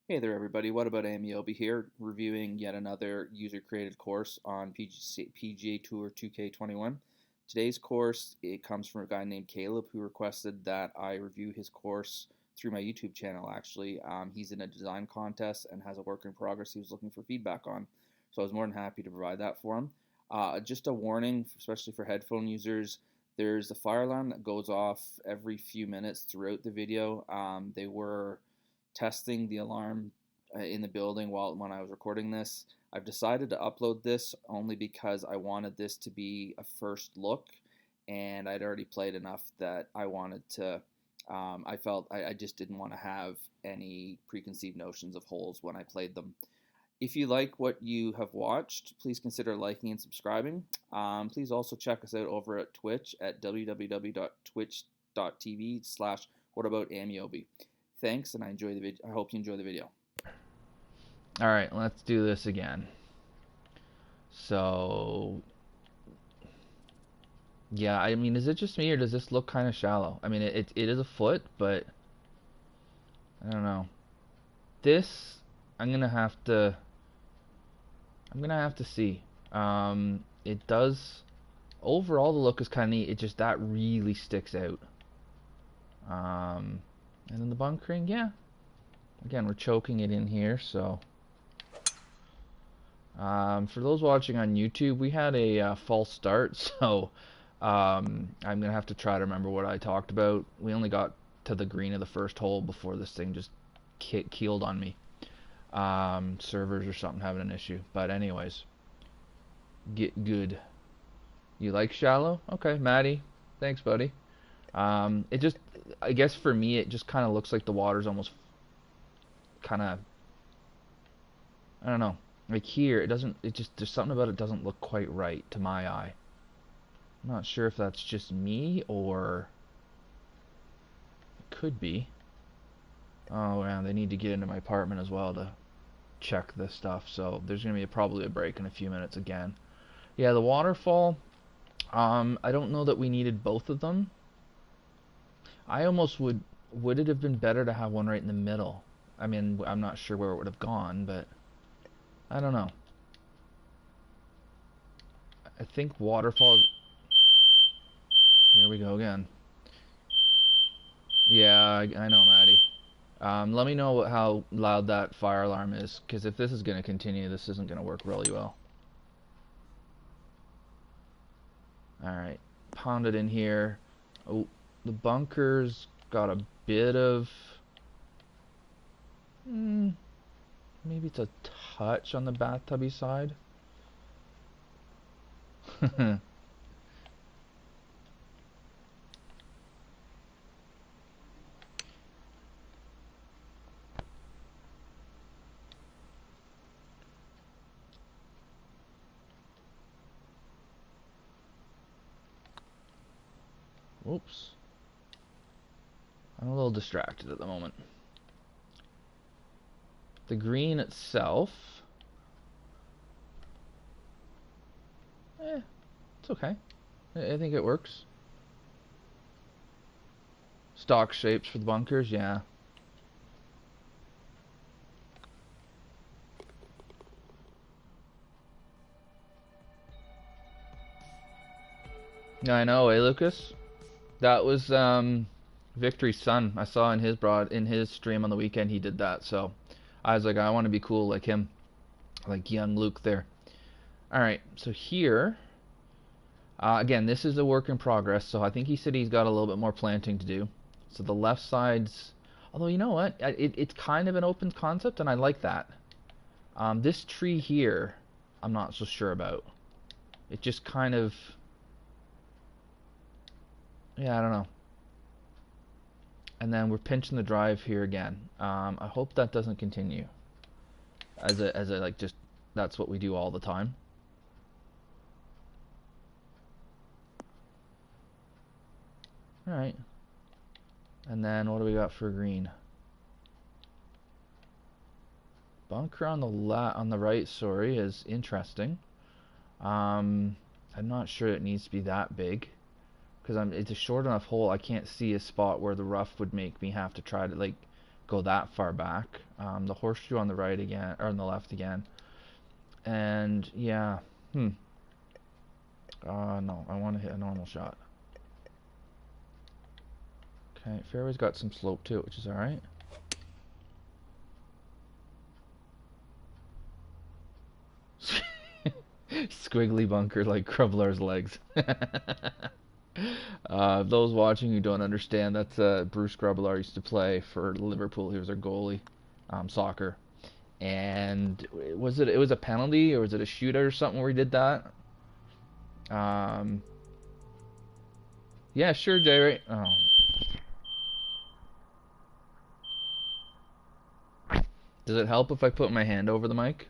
Hey there, everybody. What about Amy? I'll be here reviewing yet another user-created course on PGA Tour 2K21. Today's course, it comes from a guy named Caleb who requested that I review his course through my YouTube channel, actually. He's in a design contest and has a work in progress he was looking for feedback on. So I was more than happy to provide that for him. Just a warning, especially for headphone users, there's a fire alarm that goes off every few minutes throughout the video. They were testing the alarm in the building when I was recording this. I've decided to upload this only because I wanted this to be a first look, and I'd already played enough that I wanted to. I felt I just didn't want to have any preconceived notions of holes when I played them. If you like what you have watched, please consider liking and subscribing. Please also check us out over at Twitch at www.twitch.tv/whataboutAmiobi. Thanks, and I hope you enjoy the video. All right, let's do this again. So, yeah, I mean, is it just me or does this look kind of shallow? I mean, it is a foot, but I don't know. This, I'm gonna have to, I'm gonna have to see. It does, overall the look is kind of neat. It just, that really sticks out. Um, and then the bunkering, yeah. Again, we're choking it in here, so. For those watching on YouTube, we had a false start, so I'm gonna have to try to remember what I talked about. We only got to the green of the first hole before this thing just keeled on me. Servers or something having an issue, but anyways, get good. You like shallow? Okay, Maddie, thanks, buddy. It just, I guess for me, it just kind of looks like the water's almost kind of, I don't know. Like here, it doesn't. It just there's something about it doesn't look quite right to my eye. I'm not sure if that's just me or it could be. Oh, yeah, they need to get into my apartment as well to check this stuff. So there's gonna be probably a break in a few minutes again. Yeah, the waterfall. I don't know that we needed both of them. I almost would. Would it have been better to have one right in the middle? I mean, I'm not sure where it would have gone, but I don't know. I think waterfall. Here we go again. Yeah, I know, Maddie. Let me know how loud that fire alarm is, because if this is going to continue, this isn't going to work really well. Alright, pound it in here. Oh, the bunker's got a bit of... maybe it's a touch on the bathtubby side. Oops. I'm a little distracted at the moment. The green itself... it's okay. I think it works. Stock shapes for the bunkers, yeah. I know, eh, Lucas? That was Victory's son. I saw in his stream on the weekend he did that. So I was like, I want to be cool like him, like young Luke there. All right, so here again, this is a work in progress. So I think he said he's got a little bit more planting to do. So the left side's, although you know what, it's kind of an open concept, and I like that. This tree here, I'm not so sure about. It just kind of, yeah, I don't know. And then we're pinching the drive here again. I hope that doesn't continue. As a like just that's what we do all the time. All right. And then what do we got for green? Bunker on the right, sorry, is interesting. I'm not sure it needs to be that big because it's a short enough hole. I can't see a spot where the rough would make me have to try to like go that far back. The horseshoe on the right again, or on the left again. And yeah, no, I want to hit a normal shot. Okay, fairway's got some slope to it, which is alright. Squiggly bunker like Krubler's legs. Those watching who don't understand, that's Bruce Grubler used to play for Liverpool. He was their goalie, soccer. And it was a penalty or was it a shootout or something where he did that? Yeah, sure, Jay. Right? Oh. Does it help if I put my hand over the mic?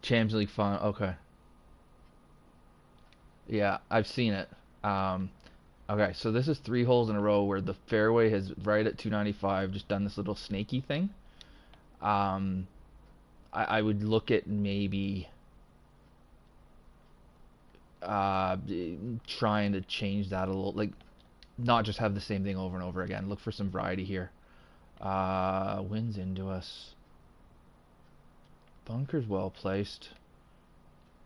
Champions League fun. Okay. Yeah, I've seen it. Okay, so this is 3 holes in a row where the fairway has right at 295 just done this little snaky thing. Um, I would look at maybe trying to change that a little, like not just have the same thing over and over again. Look for some variety here. Wind's into us. Bunker's well placed.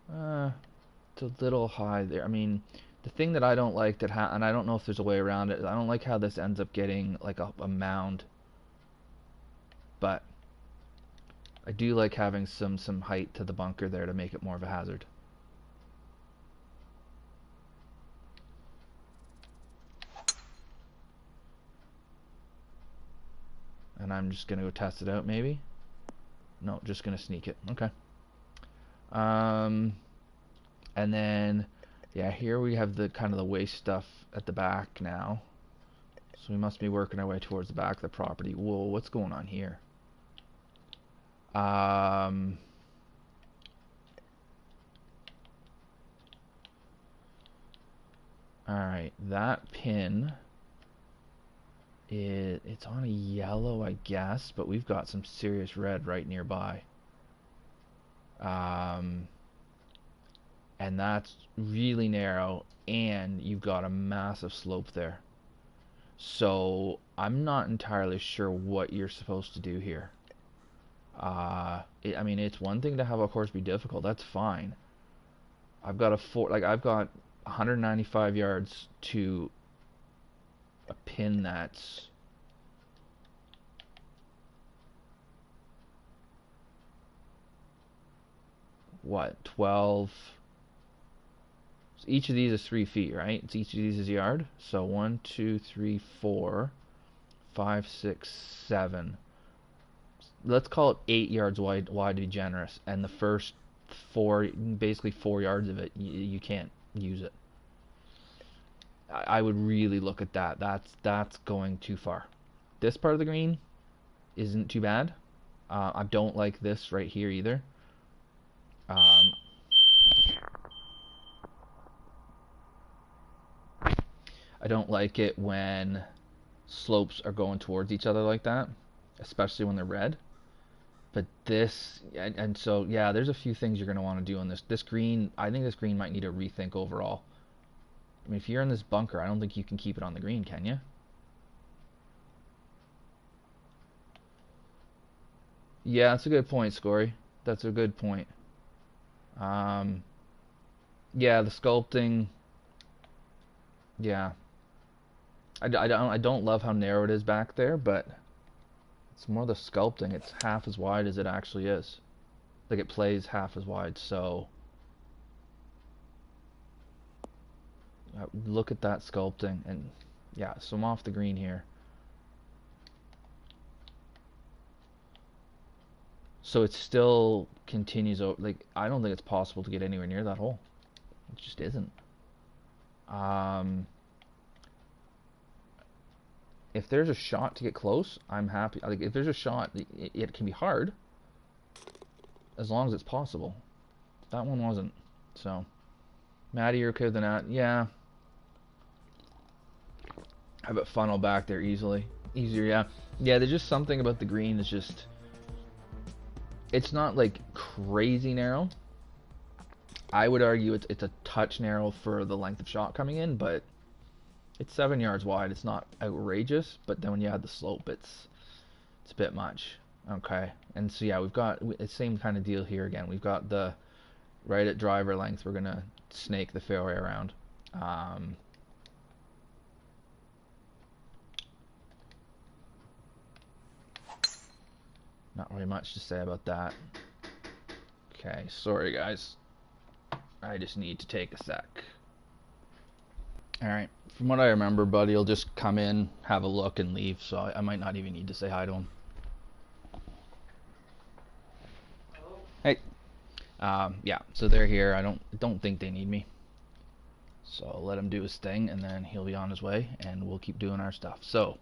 It's a little high there. I mean, the thing that I don't like and I don't know if there's a way around it. I don't like how this ends up getting like a mound. But I do like having some height to the bunker there to make it more of a hazard. And I'm just gonna go test it out maybe. No, just gonna sneak it. Okay. And then yeah, here we have the kind of the waste stuff at the back now. So we must be working our way towards the back of the property. Whoa, what's going on here? Alright, that pin it's on a yellow, I guess, but we've got some serious red right nearby. And that's really narrow, and you've got a massive slope there. So I'm not entirely sure what you're supposed to do here. I mean, it's one thing to have a course be difficult. That's fine. I've got I've got 195 yards to a pin that's what, 12. So each of these is 3 feet, right? It's each of these is a yard. So 1, 2, 3, 4, 5, 6, 7. Let's call it 8 yards wide to be generous. And the first basically 4 yards of it, you can't use it. I would really look at that. That's going too far. This part of the green isn't too bad. I don't like this right here either. I don't like it when slopes are going towards each other like that, especially when they're red. But this, and so yeah, there's a few things you're going to want to do on this green. I think this green might need a rethink overall. I mean, if you're in this bunker, I don't think you can keep it on the green, can you? Yeah, that's a good point, Scory. That's a good point. Yeah, the sculpting. Yeah, I don't love how narrow it is back there, but it's more the sculpting. It's half as wide as it actually is. Like it plays half as wide, so look at that sculpting. And yeah, so I'm off the green here. So it still continues over. Like, I don't think it's possible to get anywhere near that hole. It just isn't. If there's a shot to get close, I'm happy. Like, if there's a shot, it can be hard, as long as it's possible. That one wasn't. So, Maddie, you're okay with that? Yeah. Have it funnel back there easier, yeah. Yeah, there's just something about the green that's just... It's not, like, crazy narrow. I would argue it's a touch narrow for the length of shot coming in, but It's 7 yards wide. It's not outrageous, but then when you add the slope, it's a bit much. Okay, and so yeah, we've got the same kind of deal here again. We've got the right at driver length. We're gonna snake the fairway around. Not really much to say about that. Okay, sorry guys. I just need to take a sec. Alright, from what I remember, Buddy will just come in, have a look, and leave, so I might not even need to say hi to him. Hey. Yeah, so they're here. I don't think they need me. So I'll let him do his thing, and then he'll be on his way, and we'll keep doing our stuff. So,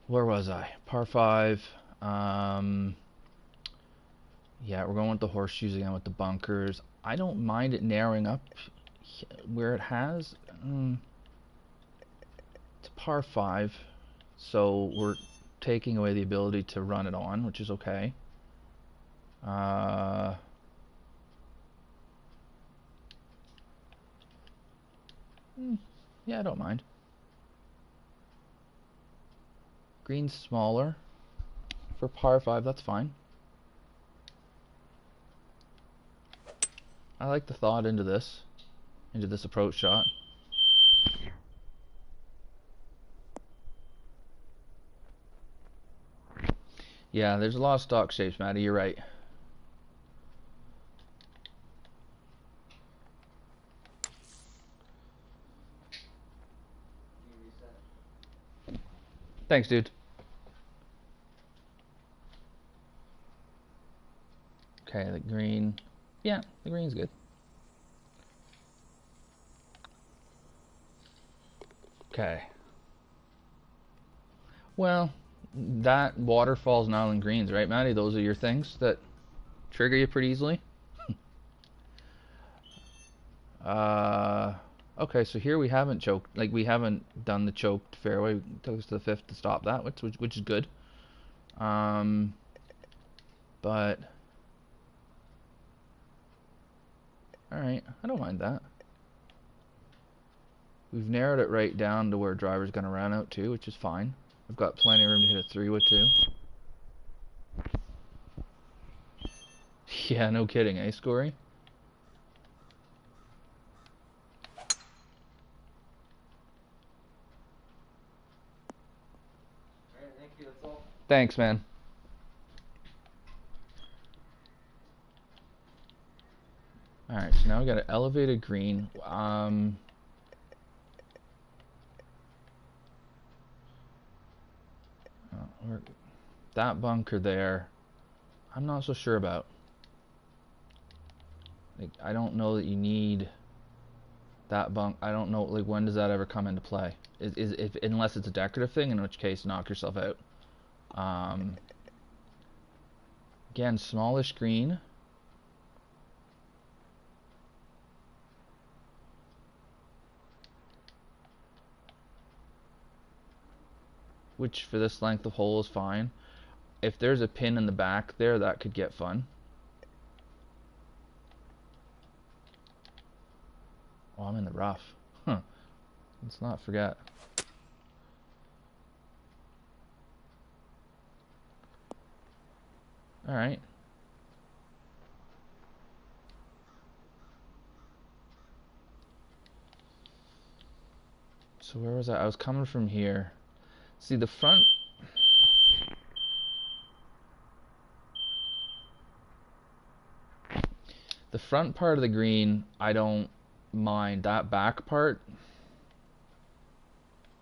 where was I? Par 5. Yeah, we're going with the horseshoes again with the bunkers. I don't mind it narrowing up where it has. It's par 5, so we're taking away the ability to run it on, which is okay. Yeah, I don't mind. Green's smaller. For par 5, that's fine. I like the thought into this approach shot. Yeah, there's a lot of stock shapes, Matty. You're right. Thanks, dude. Okay, the green. Yeah, the green's good. Okay. Well, that waterfalls and island greens, right, Matty? Those are your things that trigger you pretty easily. Okay, so here we haven't choked, like we haven't done the choked fairway. It took us to the 5th to stop that, which is good. But all right, I don't mind that. We've narrowed it right down to where driver's gonna run out to, which is fine. I've got plenty of room to hit a 3 with 2. Yeah, no kidding, eh, Scory? Alright, thank you, that's all. Thanks, man. Alright, so now we got an elevated green. That bunker there, I'm not so sure about. Like, I don't know that you need that bunk. I don't know, like, when does that ever come into play? If unless it's a decorative thing, in which case knock yourself out. Again, smallish green. Which for this length of hole is fine. If there's a pin in the back there, that could get fun. Oh, I'm in the rough. Huh. Let's not forget. Alright. So where was I? I was coming from here. See, the front... The front part of the green, I don't mind. That back part,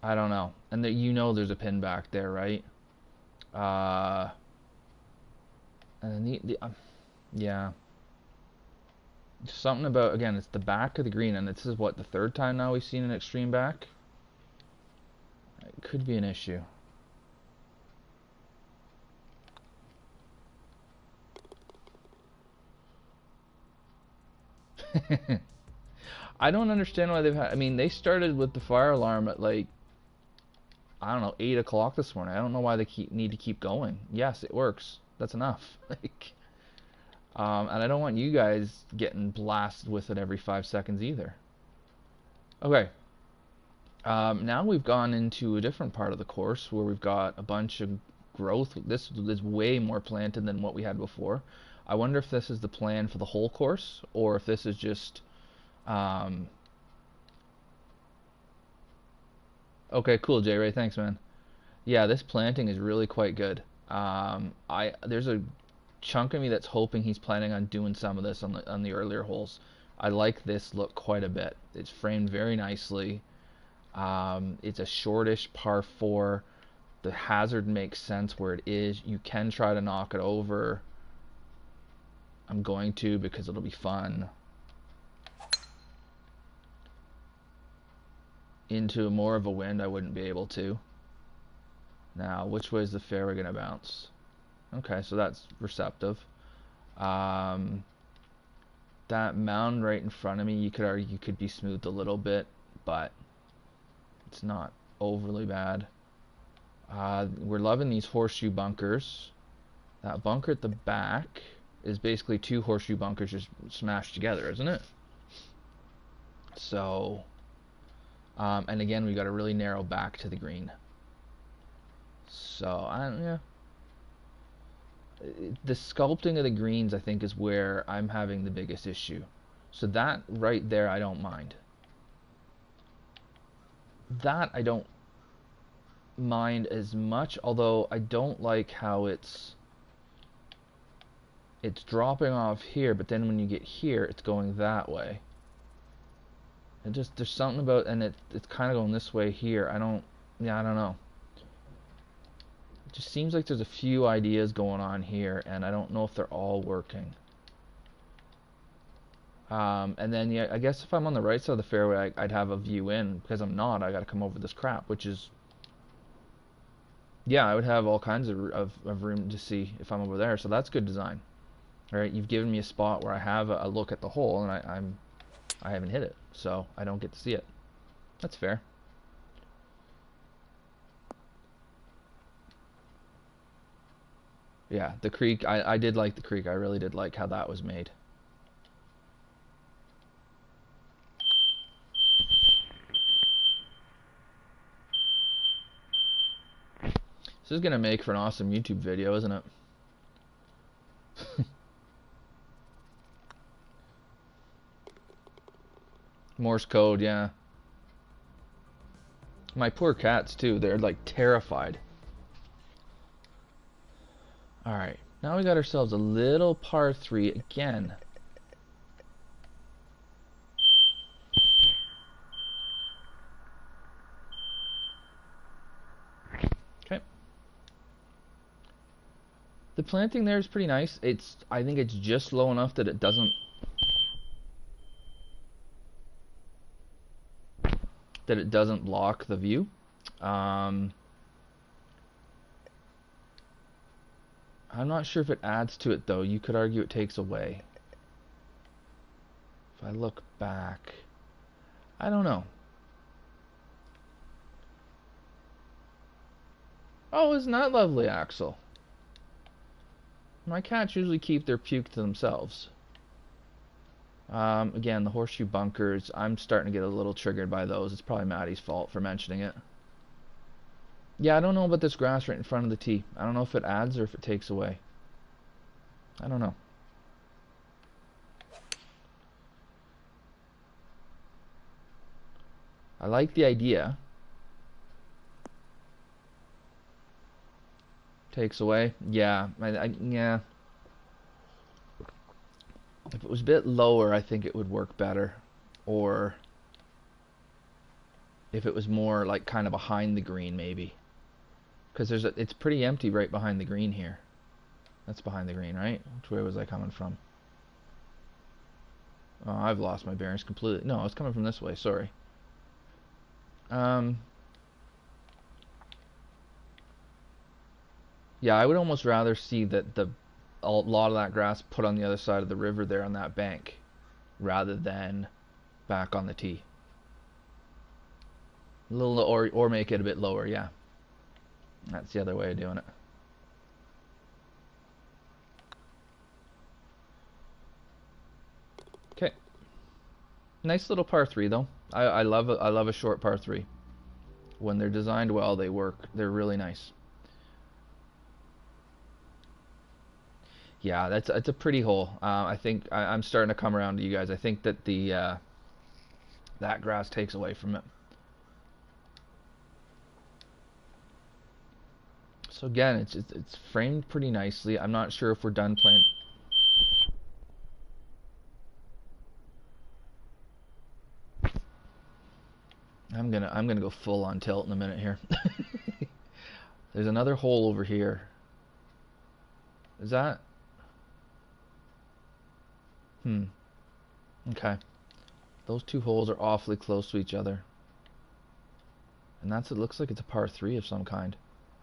I don't know. And that, you know, there's a pin back there, right? And then yeah. Something about, again, it's the back of the green, and this is what, the 3rd time now we've seen an extreme back? It could be an issue. I don't understand why they've had, I mean, they started with the fire alarm at like, I don't know, 8 o'clock this morning. I don't know why they need to keep going. Yes, it works. That's enough. Like, and I don't want you guys getting blasted with it every 5 seconds either. Okay. Now we've gone into a different part of the course where we've got a bunch of growth. This is way more planted than what we had before. I wonder if this is the plan for the whole course or if this is just um, okay, cool, J Ray. Thanks, man. Yeah, this planting is really quite good. I there's a chunk of me that's hoping he's planning on doing some of this on the earlier holes. I like this look quite a bit. It's framed very nicely. It's a shortish par four. The hazard makes sense where it is. You can try to knock it over. I'm going to because it'll be fun. Into more of a wind, I wouldn't be able to. Now, which way is the fairway going to bounce? Okay, so that's receptive. Um, that mound right in front of me, you could argue could be smoothed a little bit, but it's not overly bad. We're loving these horseshoe bunkers. That bunker at the back is basically two horseshoe bunkers just smashed together, isn't it? So, and again, we got a really narrow back to the green. So, yeah. The sculpting of the greens, I think, is where I'm having the biggest issue. So that right there, I don't mind. That I don't mind as much, although I don't like how it's dropping off here, but then when you get here, it's going that way. And just there's something about, and it's kind of going this way here. I don't know. It just seems like there's a few ideas going on here, and I don't know if they're all working. And then, yeah, I guess if I'm on the right side of the fairway, I'd have a view in. Because I'm not, I got to come over this crap, which is, yeah, I would have all kinds of room to see if I'm over there. So that's good design. All right, you've given me a spot where I have a look at the hole, and I haven't hit it, so I don't get to see it. That's fair. Yeah, the creek, I did like the creek. I really did like how that was made. This is going to make for an awesome YouTube video, isn't it? Morse code, yeah. My poor cats, too. They're, like, terrified. Alright, now we got ourselves a little par 3 again. Okay. The planting there is pretty nice. I think it's just low enough that it doesn't block the view. I'm not sure if it adds to it, though. You could argue it takes away. If I look back, I don't know. Oh, isn't that lovely, Axel? My cats usually keep their puke to themselves. Again, the horseshoe bunkers, I'm starting to get a little triggered by those. It's probably Maddie's fault for mentioning it. Yeah, I don't know about this grass right in front of the tee. I don't know if it adds or if it takes away. I don't know. I like the idea. Takes away? Yeah. Yeah. If it was a bit lower, I think it would work better. Or if it was more like kind of behind the green, maybe. Because it's pretty empty right behind the green here. That's behind the green, right? Which way was I coming from? Oh, I've lost my bearings completely. No, I was coming from this way, sorry. Yeah, I would almost rather see that a lot of that grass put on the other side of the river there on that bank rather than back on the tee. A little, or make it a bit lower, yeah. That's the other way of doing it. Okay. Nice little par 3 though. I love a short par 3. When they're designed well, they work. They're really nice. Yeah, it's a pretty hole. I think I'm starting to come around to you guys. I think that the that grass takes away from it. So again, it's framed pretty nicely. I'm not sure if we're done playing. I'm gonna go full on tilt in a minute here. There's another hole over here. Is that? Hmm. Okay. Those two holes are awfully close to each other. And it looks like it's a par 3 of some kind.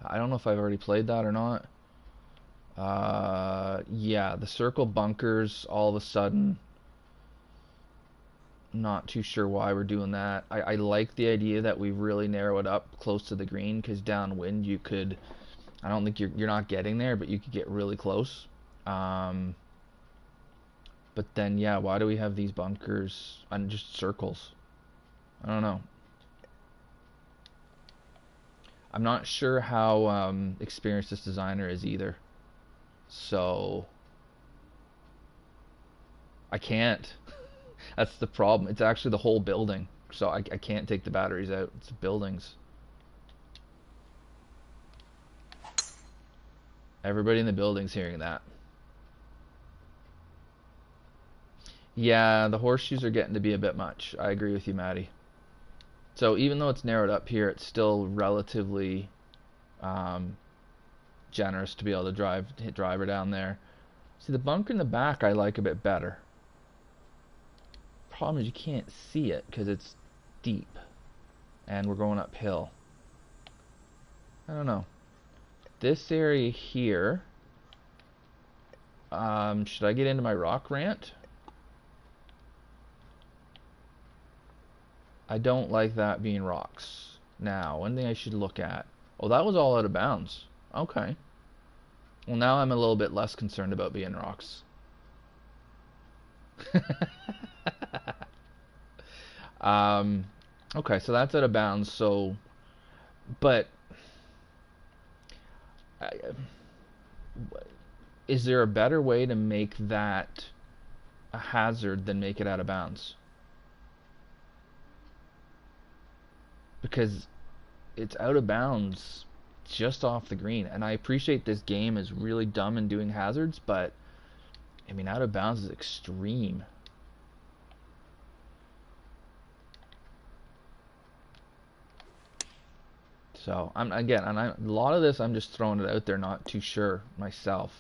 I don't know if I've already played that or not. Yeah, the circle bunkers all of a sudden. Not too sure why we're doing that. I like the idea that we really narrow it up close to the green, because downwind you could, I don't think you're not getting there, but you could get really close. But then, yeah, why do we have these bunkers on just circles? I don't know. I'm not sure how experienced this designer is either. So I can't. That's the problem. It's actually the whole building. So I can't take the batteries out. It's buildings. Everybody in the building's hearing that. Yeah, the horseshoes are getting to be a bit much. I agree with you, Maddie. So even though it's narrowed up here, it's still relatively um, generous to be able to hit driver down there. See, the bunker in the back I like a bit better. Problem is you can't see it because it's deep and we're going uphill. I don't know. This area here, should I get into my rock rant? I don't like that being rocks. Now, one thing I should look at. Oh, that was all out of bounds. Okay. Well, now I'm a little bit less concerned about being rocks. Okay, so that's out of bounds. So, but I, is there a better way to make that a hazard than make it out of bounds? Because it's out of bounds just off the green. And I appreciate this game is really dumb in doing hazards, but I mean, out of bounds is extreme. So a lot of this I'm just throwing it out there, not too sure myself.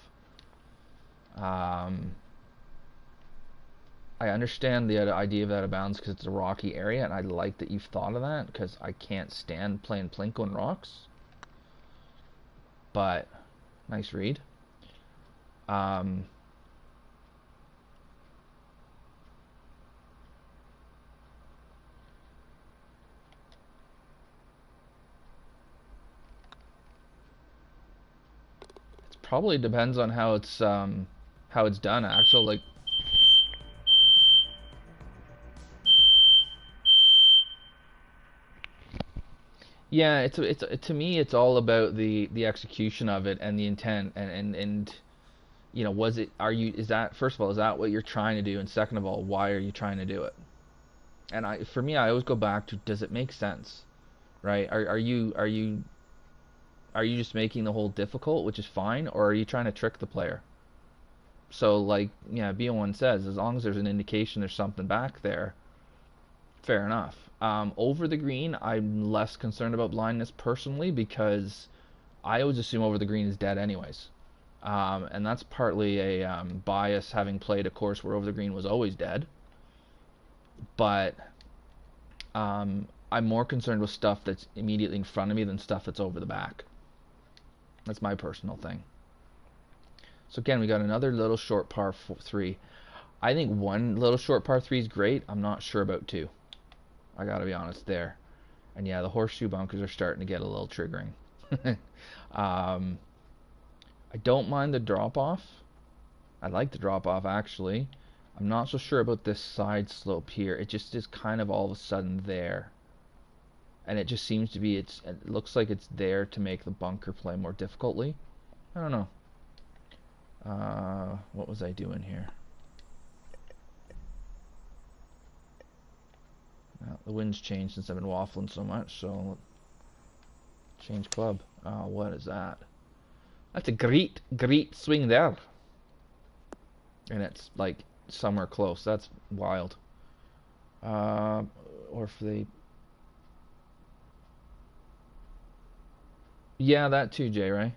I understand the idea of out of bounds because it's a rocky area, and I like that you've thought of that because I can't stand playing Plinko and rocks. But nice read. It probably depends on how it's done. Actually, like. Yeah, to me it's all about the execution of it and the intent and you know, is that, first of all, is that what you're trying to do, and second of all, why are you trying to do it? And for me, I always go back to, does it make sense? Right? Are you just making the hole difficult, which is fine, or are you trying to trick the player? So like, yeah, B1 says, as long as there's an indication there's something back there, fair enough. Over the green, I'm less concerned about blindness personally because I always assume over the green is dead anyways. And that's partly a bias, having played a course where over the green was always dead. But I'm more concerned with stuff that's immediately in front of me than stuff that's over the back. That's my personal thing. So again, we got another little short par 3. I think one little short par 3 is great. I'm not sure about 2. I gotta be honest there. And yeah, the horseshoe bunkers are starting to get a little triggering. I don't mind the drop off. I like the drop off actually. I'm not so sure about this side slope here. It just is kind of all of a sudden there. and it just seems to be, it looks like it's there to make the bunker play more difficultly. I don't know. What was I doing here? The wind's changed since I've been waffling so much, so change club. What is that? That's a great swing there. And it's like somewhere close. That's wild. Or if they... Yeah, that too, Jay, right?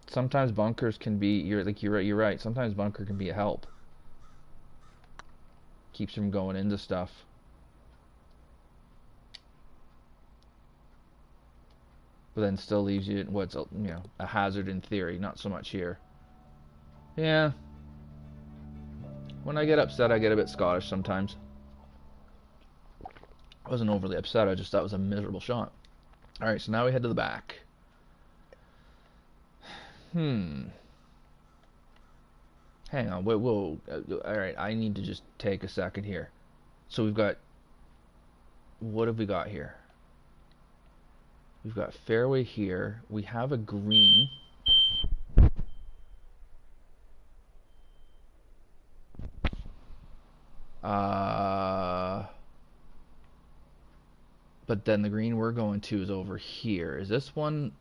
Sometimes bunkers can be, you're right. Sometimes bunker can be a help. Keeps from going into stuff. But then still leaves you what's a hazard in theory, not so much here. Yeah. When I get upset, I get a bit Scottish sometimes. I wasn't overly upset, I just thought it was a miserable shot. Alright, so now we head to the back. Hang on, whoa. Alright, I need to just take a second here. So we've got... What have we got here? We've got fairway here. We have a green. But then the green we're going to is over here. Is this one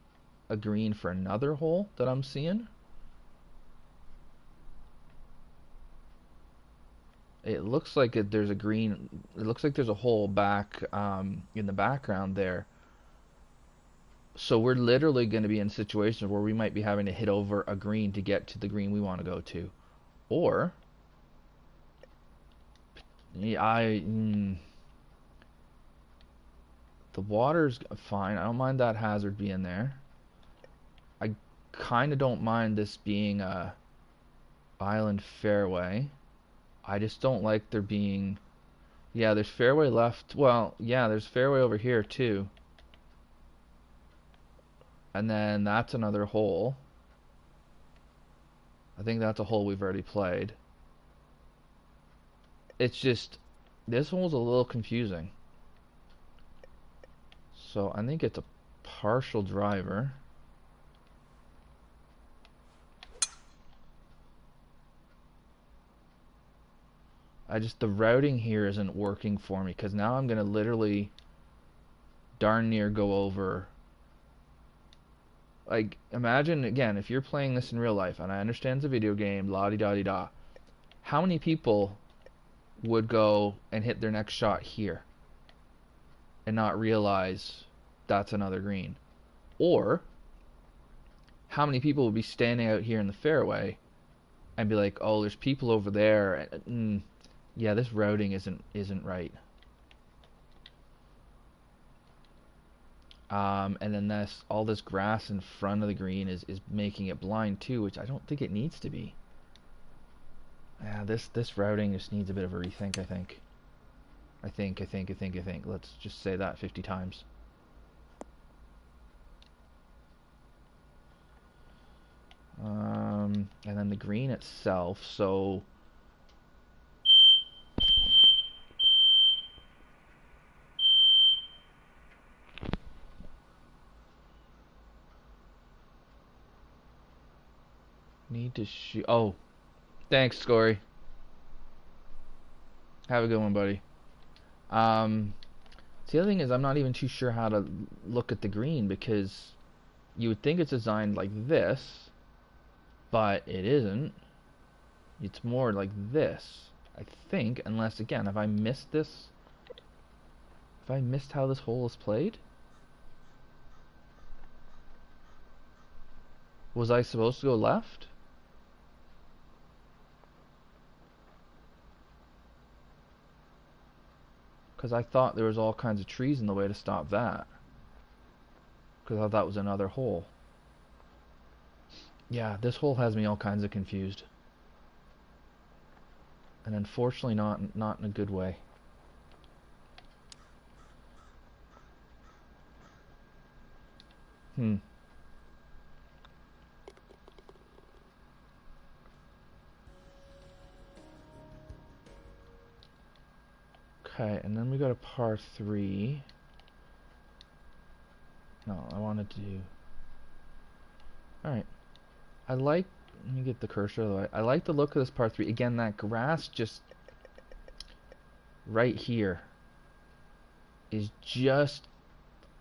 a green for another hole that I'm seeing? It looks like there's a green. It looks like there's a hole back in the background there. So we're literally going to be in situations where we might be having to hit over a green to get to the green we want to go to. Or... the water's fine. I don't mind that hazard being there. I kind of don't mind this being a island fairway. I just don't like there being... Yeah, there's fairway left. Well, yeah, there's fairway over here too. And then that's another hole. I think that's a hole we've already played. It's just... This hole's a little confusing. So I think it's a partial driver. The routing here isn't working for me because now I'm going to literally darn near go over. Like, imagine, again, if you're playing this in real life, and I understand it's a video game, la-di-da-di-da, how many people would go and hit their next shot here and not realize that's another green? Or how many people would be standing out here in the fairway and be like, oh, there's people over there, and yeah, this routing isn't right. And then all this grass in front of the green is making it blind too, which I don't think it needs to be. Yeah, this routing just needs a bit of a rethink, I think. I think. Let's just say that 50 times. And then the green itself, so... Need to shoot... Oh, thanks, Scory. Have a good one, buddy. The other thing is I'm not even too sure how to look at the green because you would think it's designed like this, but it isn't. It's more like this, I think, unless, again, have I missed this? Have I missed how this hole is played? Was I supposed to go left? Because I thought there was all kinds of trees in the way to stop that. Because I thought that was another hole. Yeah, this hole has me all kinds of confused. And unfortunately not in a good way. Okay, and then we got a par 3. No, I wanted to. All right. I like. Let me get the cursor out of the way. I like the look of this par 3. Again, that grass just right here is just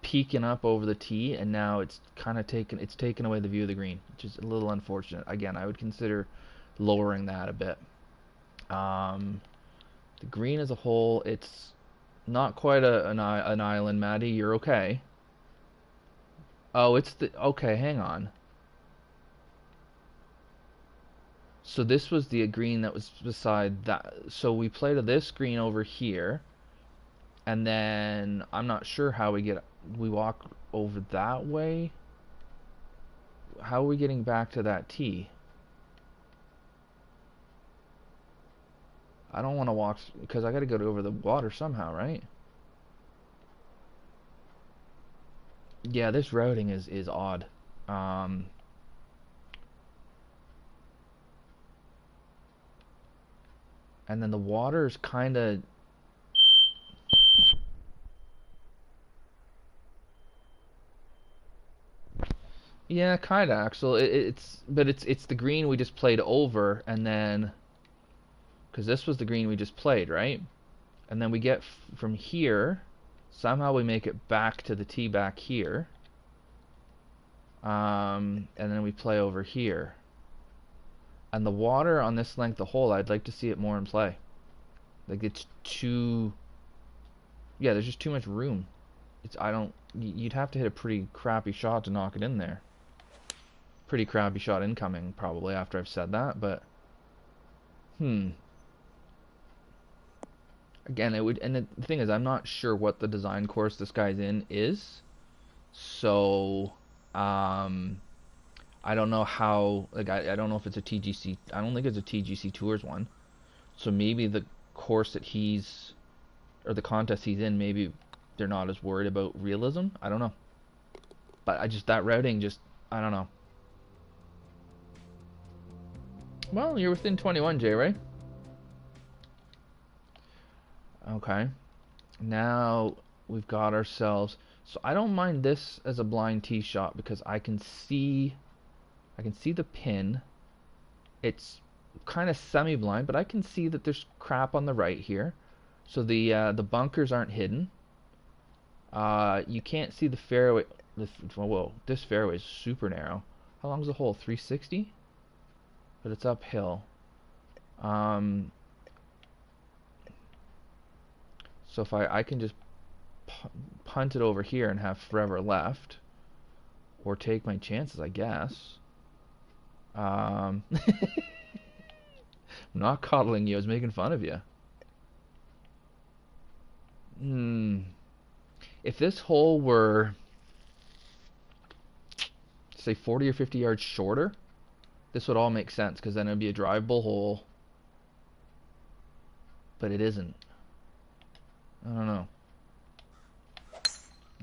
peeking up over the tee, and now it's kind of taken away the view of the green, which is a little unfortunate. Again, I would consider lowering that a bit. Um, the green as a whole, it's not quite an island, Maddie. You're okay. Oh, it's the okay. Hang on. So this was the green that was beside that. So we play to this green over here, and then I'm not sure how we walk over that way. How are we getting back to that tee? I don't want to walk because I got to go over the water somehow, right? Yeah, this routing is odd. Um, and then the water is kind of. Yeah, kind of, Axel. It's the green we just played over, and then because this was the green we just played, right? And then we get from here. Somehow we make it back to the tee back here. And then we play over here. And the water on this length of hole, I'd like to see it more in play. Like it's too. Yeah, there's just too much room. It's I don't. You'd have to hit a pretty crappy shot to knock it in there. Pretty crappy shot incoming, probably after I've said that, but again, it would. And the thing is, I'm not sure what the design course this guy's in is. So, um, I don't know how. Like, I don't know if it's a TGC. I don't think it's a TGC Tours one. So maybe the course that he's or the contest he's in, maybe they're not as worried about realism. I don't know. But I just that routing just I don't know. Well, you're within 21, Jay, right? Okay. Now we've got ourselves. So I don't mind this as a blind tee shot because I can see the pin. It's kind of semi-blind, but I can see that there's crap on the right here. So the bunkers aren't hidden. You can't see the fairway. Whoa, this fairway is super narrow. How long's the hole? 360? But it's uphill. Um, so if I can just punt it over here and have forever left, or take my chances, I guess. I'm not coddling you. I was making fun of you. Hmm. If this hole were, say, 40 or 50 yards shorter, this would all make sense because then it would be a drivable hole. But it isn't. I don't know.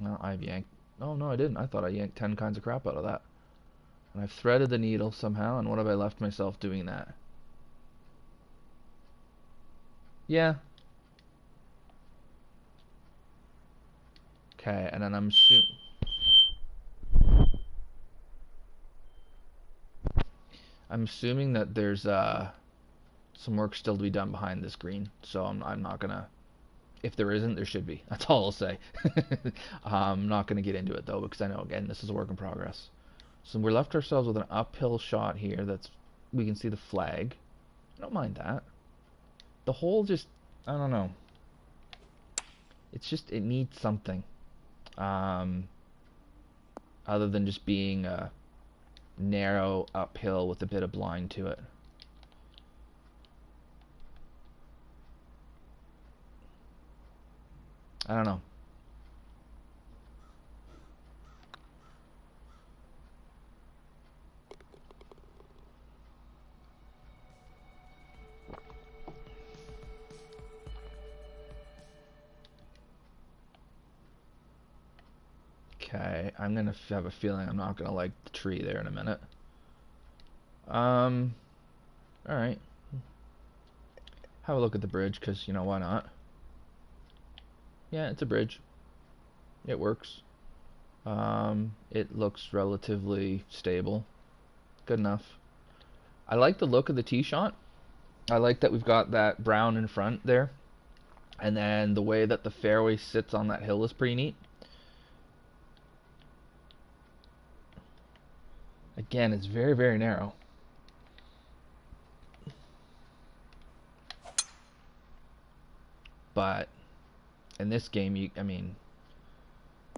Well, I've yanked. Oh, no, I didn't. I thought I yanked 10 kinds of crap out of that. And I've threaded the needle somehow, and what have I left myself doing that? Yeah. Okay, and then I'm assuming that there's some work still to be done behind this green, so I'm not gonna. If there isn't, there should be. That's all I'll say. I'm not gonna get into it though because I know again this is a work in progress. So we're left ourselves with an uphill shot here. That's we can see the flag. I don't mind that. The hole just I don't know. It's just it needs something, um, other than just being a narrow uphill with a bit of blind to it. I don't know. Okay, I'm gonna have a feeling I'm not gonna like the tree there in a minute. Um, all right. Have a look at the bridge, cause you know why not? Yeah, it's a bridge. It works. It looks relatively stable. Good enough. I like the look of the tee shot. I like that we've got that brown in front there. And then the way that the fairway sits on that hill is pretty neat. Again, it's very, very narrow. But in this game, I mean,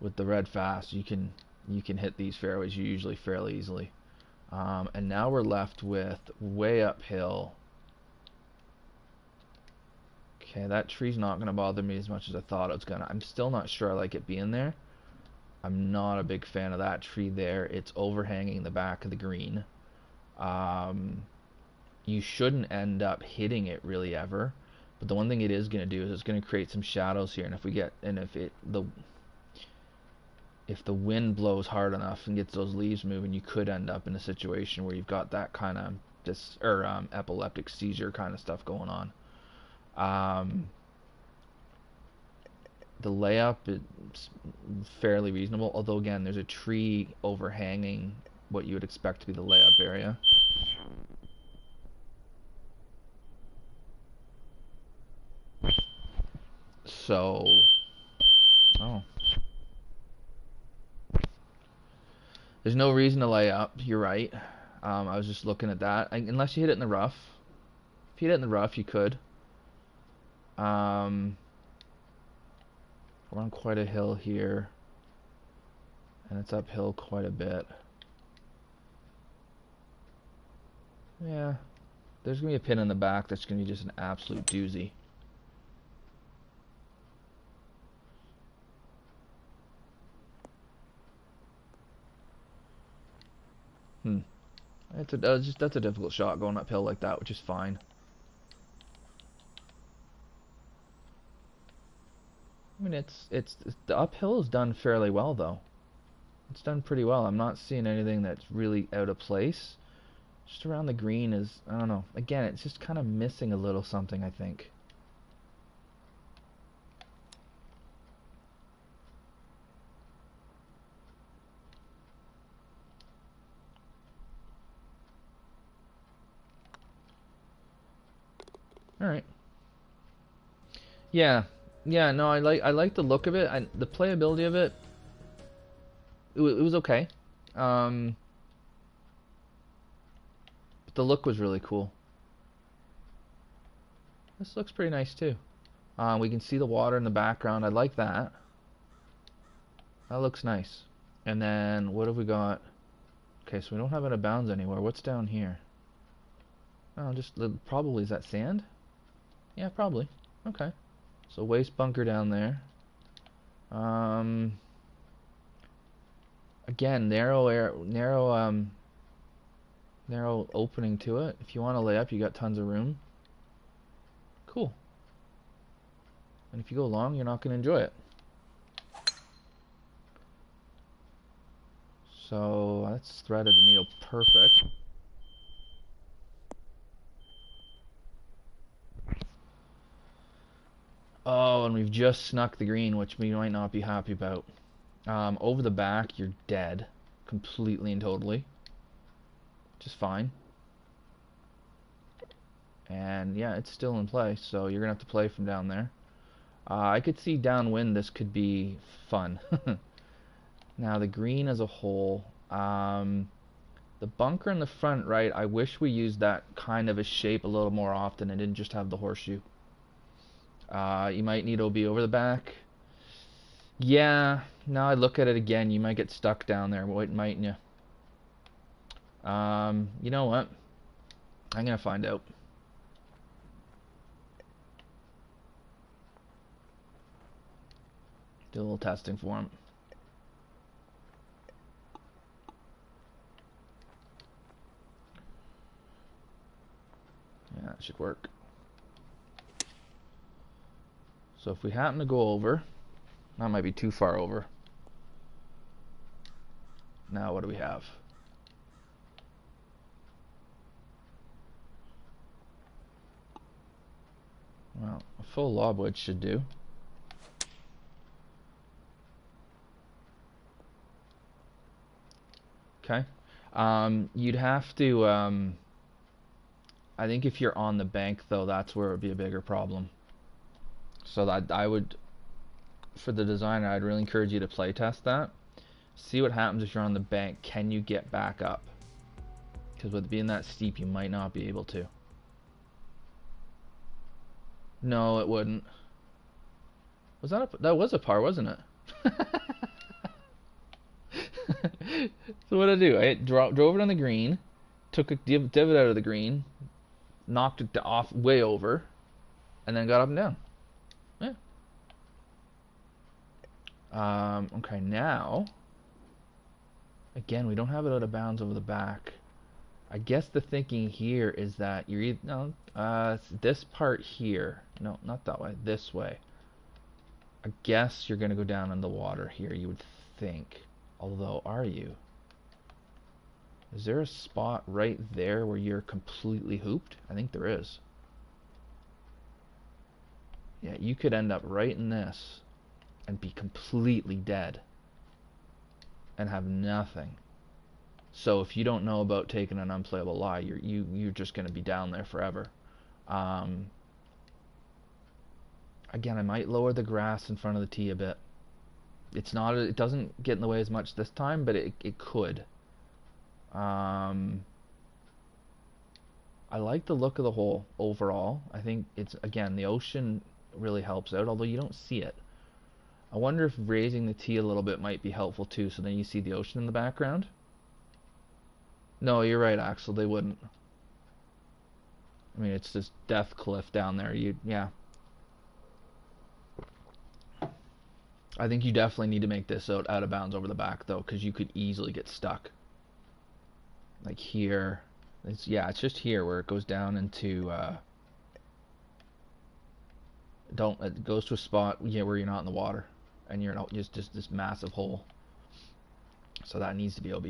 with the red fast, you can hit these fairways usually fairly easily. And now we're left with way uphill. Okay, that tree's not going to bother me as much as I thought it was going to. I'm still not sure I like it being there. I'm not a big fan of that tree there. It's overhanging the back of the green. You shouldn't end up hitting it really ever. But the one thing it is going to do is it's going to create some shadows here. And if the wind blows hard enough and gets those leaves moving, you could end up in a situation where you've got that kind of epileptic seizure kind of stuff going on. The layup is fairly reasonable, although again, there's a tree overhanging what you would expect to be the layup area. So, oh, there's no reason to lay up. You're right. I was just looking at that. Unless you hit it in the rough. If you hit it in the rough, you could. We're on quite a hill here, and it's uphill quite a bit. Yeah, there's gonna be a pin in the back that's gonna be just an absolute doozy. That's a difficult shot going uphill like that, which is fine. I mean, it's the uphill is done fairly well though. It's done pretty well. I'm not seeing anything that's really out of place. Just around the green is, I don't know. Again, it's just kind of missing a little something, I think. All right. Yeah, yeah. No, I like the look of it. The playability of it. It was okay. But the look was really cool. This looks pretty nice too. We can see the water in the background. I like that. That looks nice. And then what have we got? Okay, so we don't have out of bounds anywhere. What's down here? Oh, just probably, is that sand? Yeah, probably. Okay. So waste bunker down there. Again, narrow opening to it. If you want to lay up, you got tons of room. Cool. And if you go long, you're not going to enjoy it. So that's threaded the needle perfect. Oh, and we've just snuck the green, which we might not be happy about. Over the back, you're dead. Completely and totally. Just fine. And yeah, it's still in play, so you're going to have to play from down there. I could see downwind this could be fun. Now, the green as a whole, the bunker in the front right, I wish we used that kind of a shape a little more often and didn't just have the horseshoe. You might need OB over the back. Yeah, now I look at it again, you might get stuck down there, mightn't you? You know what? I'm gonna find out. Do a little testing for him. Yeah, that should work. So if we happen to go over, that might be too far over. Now what do we have? Well, a full lob wedge should do. Okay. You'd have to. I think if you're on the bank though, that's where it would be a bigger problem. So that I would, for the designer, I'd really encourage you to play test that. See what happens if you're on the bank. Can you get back up? Because with it being that steep, you might not be able to. No, it wouldn't. Was that that was a par, wasn't it? So what did I do? I drove it on the green, took a divot out of the green, knocked it off way over, and then got up and down. Yeah. Okay, now, again, we don't have it out of bounds over the back. I guess the thinking here is that you're either, no, this part here. No, not that way. This way. I guess you're gonna go down in the water here, you would think. Although, are you? Is there a spot right there where you're completely hooped? I think there is. Yeah, you could end up right in this and be completely dead and have nothing. So if you don't know about taking an unplayable lie, you're just going to be down there forever. Again, I might lower the grass in front of the tee a bit. It's not. It doesn't get in the way as much this time, but it could. I like the look of the hole overall. I think it's, again, the ocean really helps out, although you don't see it. I wonder if raising the tee a little bit might be helpful too, so then you see the ocean in the background. No, you're right, Axel, they wouldn't. I mean, it's this death cliff down there. Yeah. I think you definitely need to make this out of bounds over the back, though, because you could easily get stuck. Like here. It's just here where it goes down into, it goes to a spot where you're not in the water, and you're just this massive hole. So that needs to be OB.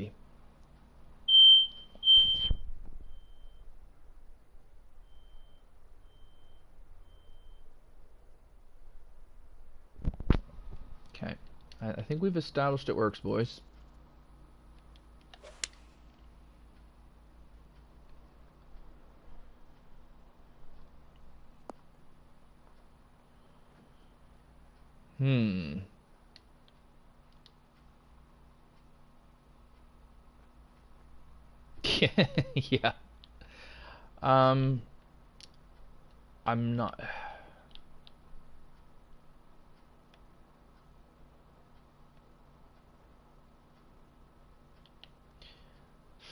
Okay, I think we've established it works, boys. Yeah. I'm not.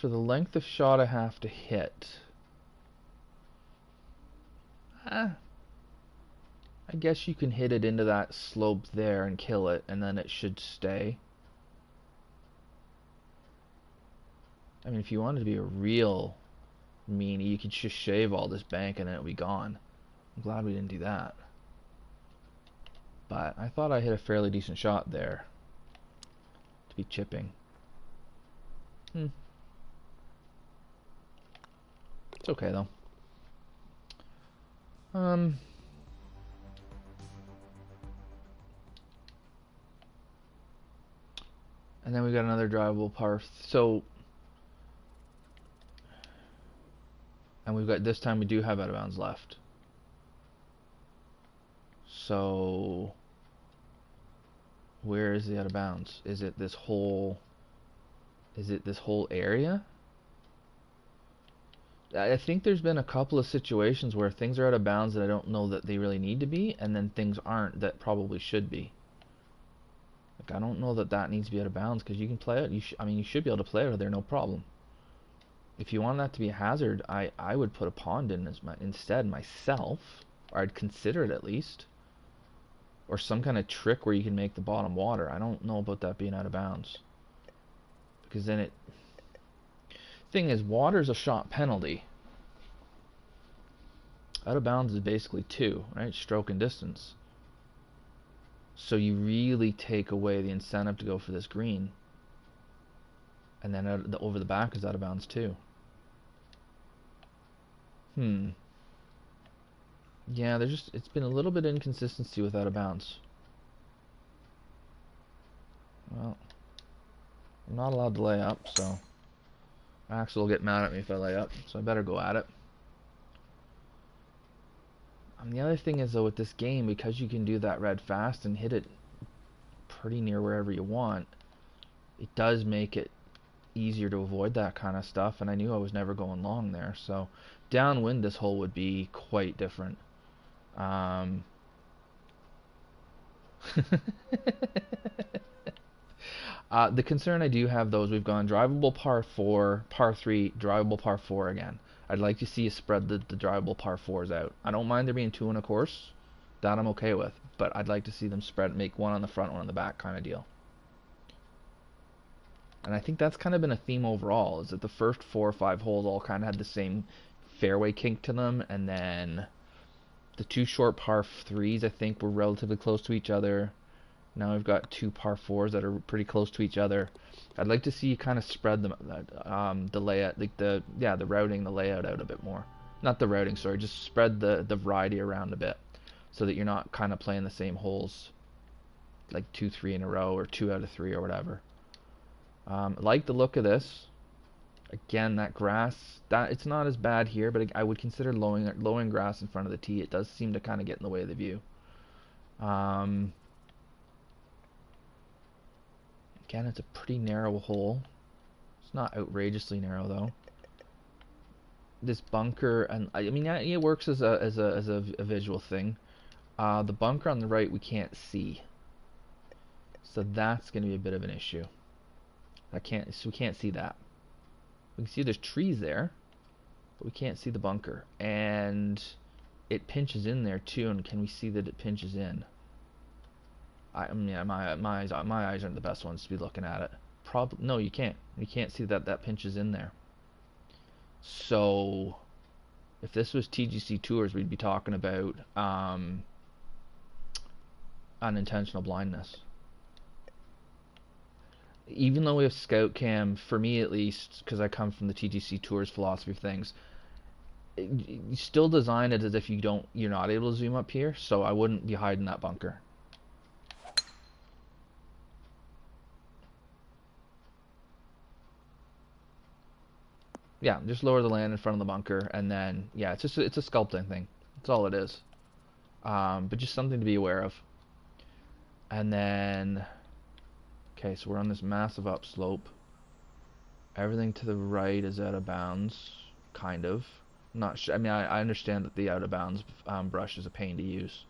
For the length of shot I have to hit. I guess you can hit it into that slope there and kill it, and then it should stay. I mean, if you wanted to be a real meanie, you could just shave all this bank and then it'll be gone. I'm glad we didn't do that. But I thought I hit a fairly decent shot there to be chipping. It's okay though. And then we got another drivable par. So, and we've got, this time we do have out of bounds left. So, where is the out of bounds? Is it this whole area? I think there's been a couple of situations where things are out of bounds that I don't know that they really need to be, and then things aren't that probably should be. Like, I don't know that needs to be out of bounds, because you can play it. I mean, you should be able to play it there, no problem. If you want that to be a hazard, I would put a pond in instead myself, or I'd consider it at least, or some kind of trick where you can make the bottom water. I don't know about that being out of bounds, because then it. Thing is, water's a shot penalty. Out of bounds is basically 2, right? Stroke and distance. So you really take away the incentive to go for this green. And then over the back is out of bounds too. Yeah, it's been a little bit of inconsistency with out of bounds. Well, I'm not allowed to lay up, so Axel will get mad at me if I lay up, so I better go at it. The other thing is, though, with this game, because you can do that red fast and hit it pretty near wherever you want, it does make it easier to avoid that kind of stuff, and I knew I was never going long there, so downwind this hole would be quite different. The concern I do have, though, is we've gone drivable par 4, par 3, drivable par 4 again. I'd like to see you spread the drivable par 4s out. I don't mind there being 2 in a course. That I'm okay with. But I'd like to see them spread, make one on the front, one on the back kind of deal. And I think that's kind of been a theme overall, is that the first 4 or 5 holes all kind of had the same fairway kink to them, and then the 2 short par 3s I think were relatively close to each other. Now we've got 2 par 4s that are pretty close to each other. I'd like to see you kind of spread the layout, like the routing, the layout out a bit more. Not the routing, sorry, just spread the variety around a bit, so that you're not kind of playing the same holes like 2, 3 in a row, or 2 out of 3 or whatever. I like the look of this. Again, that grass, that it's not as bad here, but I would consider lowering grass in front of the tee. It does seem to kind of get in the way of the view. Again, it's a pretty narrow hole. It's not outrageously narrow though. This bunker, and I mean, it works as a visual thing. The bunker on the right we can't see, so that's going to be a bit of an issue. We can't see that. We can see there's trees there, but we can't see the bunker, and it pinches in there too. And can we see that it pinches in? Yeah, my eyes aren't the best ones to be looking at it. No, you can't. You can't see that pinches in there. So, if this was TGC Tours, we'd be talking about unintentional blindness. Even though we have Scout Cam, for me at least, because I come from the TGC Tours philosophy of things, you still design it as if you're not able to zoom up here. So I wouldn't be hiding that bunker. Yeah, just lower the land in front of the bunker, and then yeah, it's a sculpting thing. That's all it is. But just something to be aware of. And then, okay, so we're on this massive upslope. Everything to the right is out of bounds, kind of. I'm not sure. I mean, I understand that the out of bounds brush is a pain to use.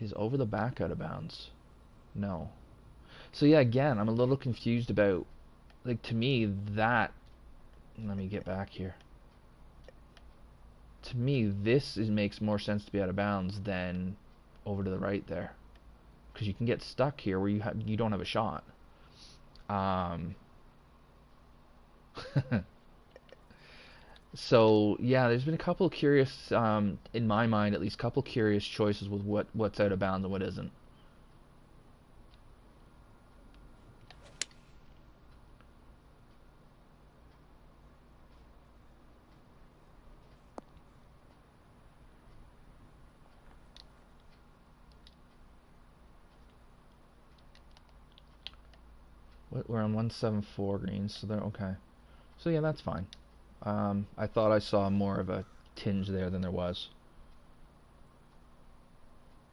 Is over the back out of bounds? No. So yeah, again, I'm a little confused about, like, to me that. Let me get back here. To me, makes more sense to be out of bounds than over to the right there, because you can get stuck here where you don't have a shot. So yeah, there's been a couple of curious, in my mind at least, couple curious choices with what's out of bounds and what isn't. We're on 174 greens, so they're okay. So yeah, that's fine. I thought I saw more of a tinge there than there was.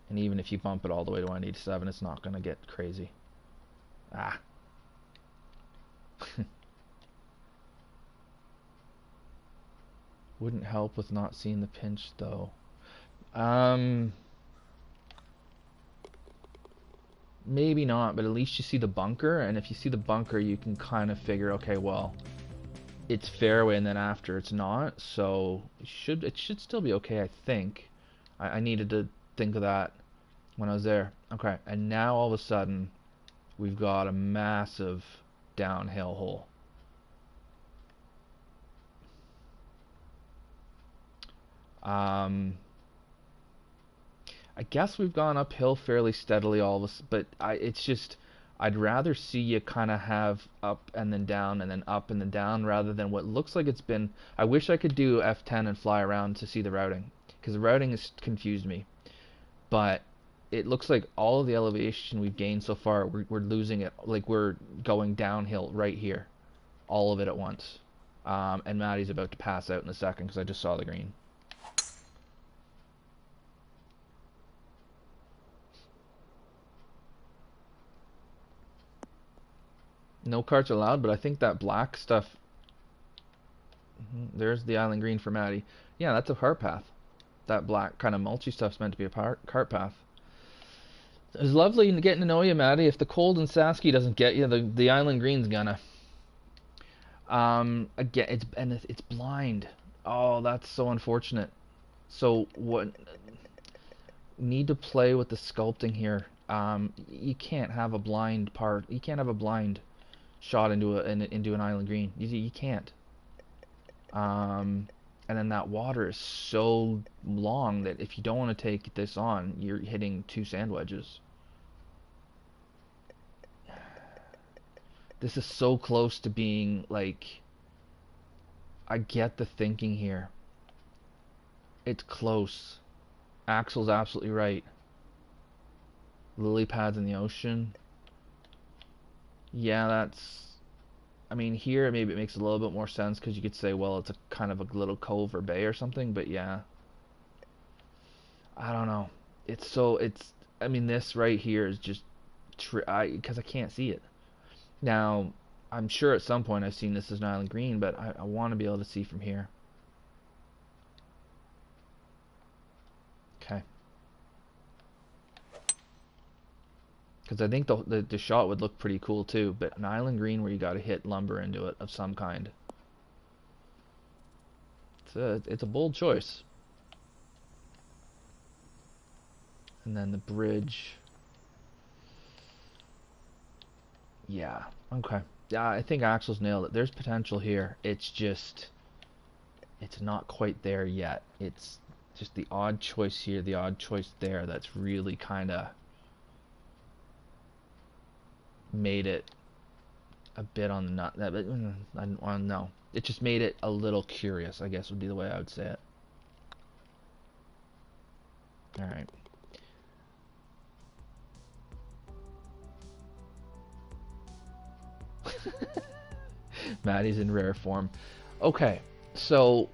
And even if you bump it all the way to 187, it's not going to get crazy. Ah. Wouldn't help with not seeing the pinch, though. Maybe not, but at least you see the bunker, and if you see the bunker, you can kind of figure, okay, well, it's fairway, and then after it's not, so it should still be okay, I think. I needed to think of that when I was there. Okay, and now all of a sudden, we've got a massive downhill hole. I guess we've gone uphill fairly steadily all of us, but it's just, I'd rather see you kind of have up and then down and then up and then down, rather than what looks like it's been. I wish I could do F10 and fly around to see the routing, because the routing has confused me. But it looks like all of the elevation we've gained so far, we're losing it. Like, we're going downhill right here. all of it at once. And Maddie's about to pass out in a second because I just saw the green. No carts allowed, but I think that black stuff. There's the island green for Maddie. Yeah, that's a cart path. That black kind of mulchy stuff's meant to be a cart path. It was lovely getting to know you, Maddie. If the cold in Sasky doesn't get you, the island green's gonna. Again, it's blind. Oh, that's so unfortunate. So what? Need to play with the sculpting here. You can't have a blind part. You can't have a blind shot into an island green. You can't. And then that water is so long that if you don't want to take this on, you're hitting 2 sand wedges. This is so close to being like, I get the thinking here. It's close. Axel's absolutely right. Lily pads in the ocean. Yeah, that's... I mean, here maybe it makes a little bit more sense because you could say, well, it's a kind of a little cove or bay or something, but yeah. I don't know. I mean, this right here is just... because I can't see it. Now, I'm sure at some point I've seen this as an island green, but I want to be able to see from here. Okay. Because I think the shot would look pretty cool too, but an island green where you got to hit lumber into it of some kind. It's a bold choice. And then the bridge. Yeah, okay. Yeah, I think Axel's nailed it. There's potential here. It's just, it's not quite there yet. It's just the odd choice here, the odd choice there that's really kind of made it a bit on the nut. I don't know. It just made it a little curious, I guess would be the way I would say it. All right. Maddie's in rare form. Okay, so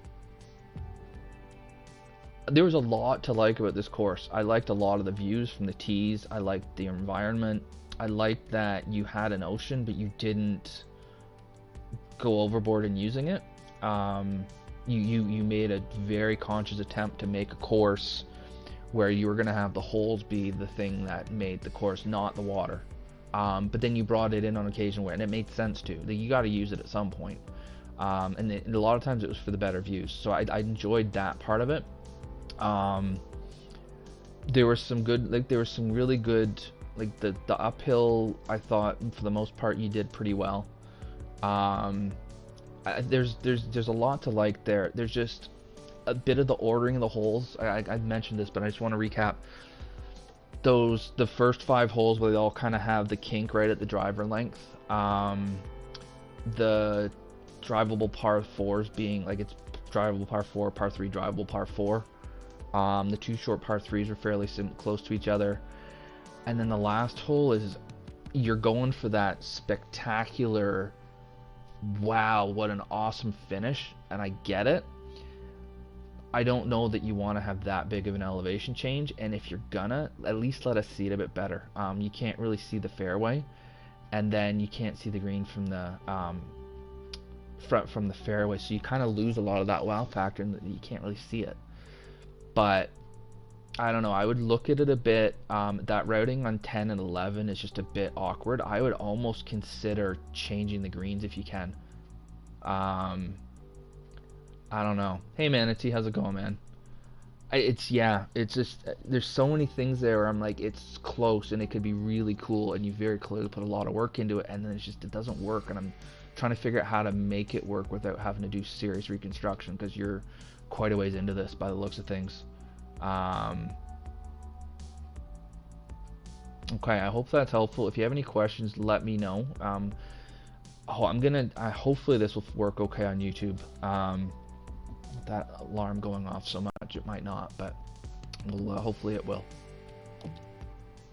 there was a lot to like about this course. I liked a lot of the views from the tees. I liked the environment. I liked that you had an ocean, but you didn't go overboard in using it. You made a very conscious attempt to make a course where you were going to have the holes be the thing that made the course, not the water. But then you brought it in on occasion and it made sense too. You got to use it at some point. And a lot of times it was for the better views. So I enjoyed that part of it. There was some good, there was some really good, the uphill, I thought for the most part you did pretty well. There's a lot to like there. There's just a bit of the ordering of the holes. I mentioned this, but I just want to recap. The first 5 holes where they all kind of have the kink right at the driver length. The drivable par 4s being it's drivable par 4, par 3, drivable par 4. The 2 short par 3s are fairly close to each other. And then the last hole is you're going for that spectacular, wow, what an awesome finish, and I get it. I don't know that you want to have that big of an elevation change, and if you're gonna, at least let us see it a bit better. You can't really see the fairway, and then you can't see the green from the from the fairway, so you kind of lose a lot of that wow factor, and you can't really see it. But I don't know. I would look at it a bit. That routing on 10 and 11 is just a bit awkward. I would almost consider changing the greens if you can. I don't know. Hey Manatee, how's it going, man? It's just there's so many things there where I'm like, it's close and it could be really cool, and you very clearly put a lot of work into it, and then it doesn't work, and I'm trying to figure out how to make it work without having to do serious reconstruction, because you're quite a ways into this by the looks of things. Okay, I hope that's helpful. If you have any questions, let me know. Hopefully this will work okay on YouTube. That alarm going off so much, it might not, but hopefully it will.